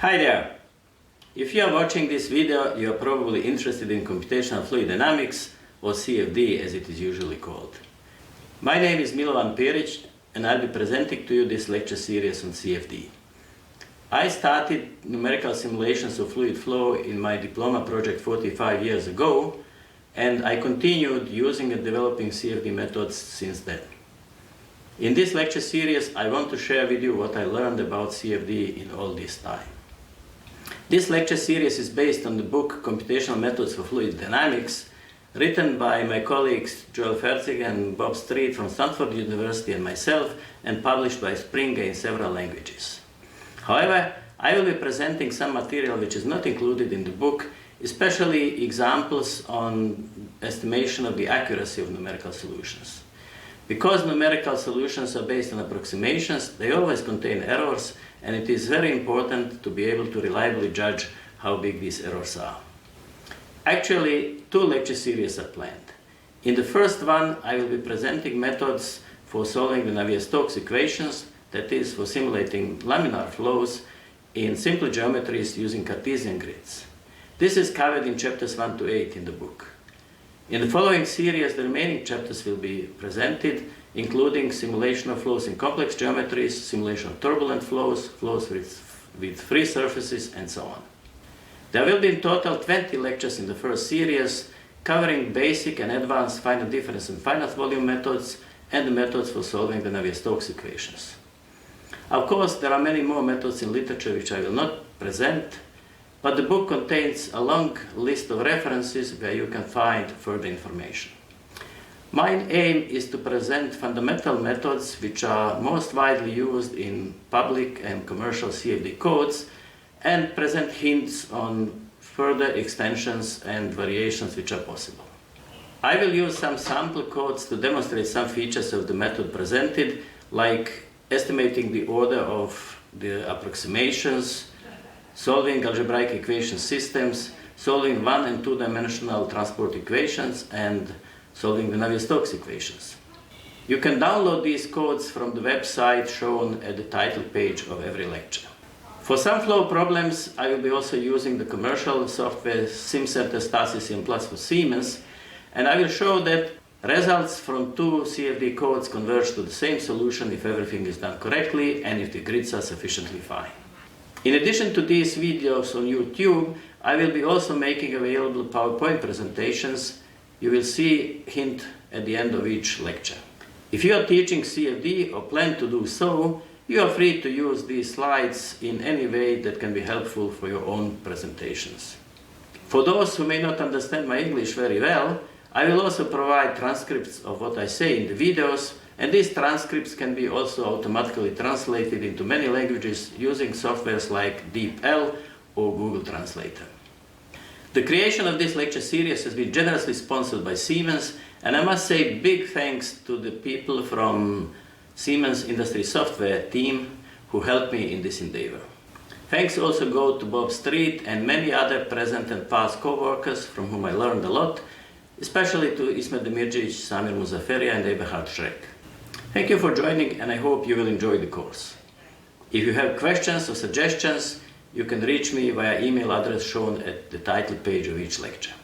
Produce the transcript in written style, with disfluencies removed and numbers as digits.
Hi there! If you are watching this video, you are probably interested in Computational Fluid Dynamics, or CFD as it is usually called. My name is Milovan Peric and I'll be presenting to you this lecture series on CFD. I started numerical simulations of fluid flow in my diploma project 45 years ago, and I continued using and developing CFD methods since then. In this lecture series, I want to share with you what I learned about CFD in all this time. This lecture series is based on the book Computational Methods for Fluid Dynamics, written by my colleagues Joel Ferziger and Bob Street from Stanford University and myself, and published by Springer in several languages. However, I will be presenting some material which is not included in the book, especially examples on estimation of the accuracy of numerical solutions. Because numerical solutions are based on approximations, they always contain errors, and it is very important to be able to reliably judge how big these errors are. Actually, two lecture series are planned. In the first one, I will be presenting methods for solving the Navier-Stokes equations, that is, for simulating laminar flows in simple geometries using Cartesian grids. This is covered in chapters 1 to 8 in the book. In the following series, the remaining chapters will be presented, including simulation of flows in complex geometries, simulation of turbulent flows, flows with free surfaces, and so on. There will be in total 20 lectures in the first series, covering basic and advanced finite-difference and finite-volume methods, and the methods for solving the Navier-Stokes equations. Of course, there are many more methods in literature which I will not present, but the book contains a long list of references where you can find further information. My aim is to present fundamental methods which are most widely used in public and commercial CFD codes, and present hints on further extensions and variations which are possible. I will use some sample codes to demonstrate some features of the method presented, like estimating the order of the approximations, solving algebraic equation systems, solving one- and two-dimensional transport equations, and solving the Navier-Stokes equations. You can download these codes from the website shown at the title page of every lecture. For some flow problems, I will be also using the commercial software SimCenter StarCCM Plus for Siemens, and I will show that results from two CFD codes converge to the same solution if everything is done correctly and if the grids are sufficiently fine. In addition to these videos on YouTube, I will be also making available PowerPoint presentations. You will see a hint at the end of each lecture. If you are teaching CFD or plan to do so, you are free to use these slides in any way that can be helpful for your own presentations. For those who may not understand my English very well, I will also provide transcripts of what I say in the videos, and these transcripts can be also automatically translated into many languages using softwares like DeepL or Google Translator. The creation of this lecture series has been generously sponsored by Siemens, and I must say big thanks to the people from Siemens Industry Software team who helped me in this endeavor. Thanks also go to Bob Street and many other present and past co-workers from whom I learned a lot, especially to Ismet Demirjic, Samir Muzaferia, and Eberhard Schreck. Thank you for joining, and I hope you will enjoy the course. If you have questions or suggestions, you can reach me via email address shown at the title page of each lecture.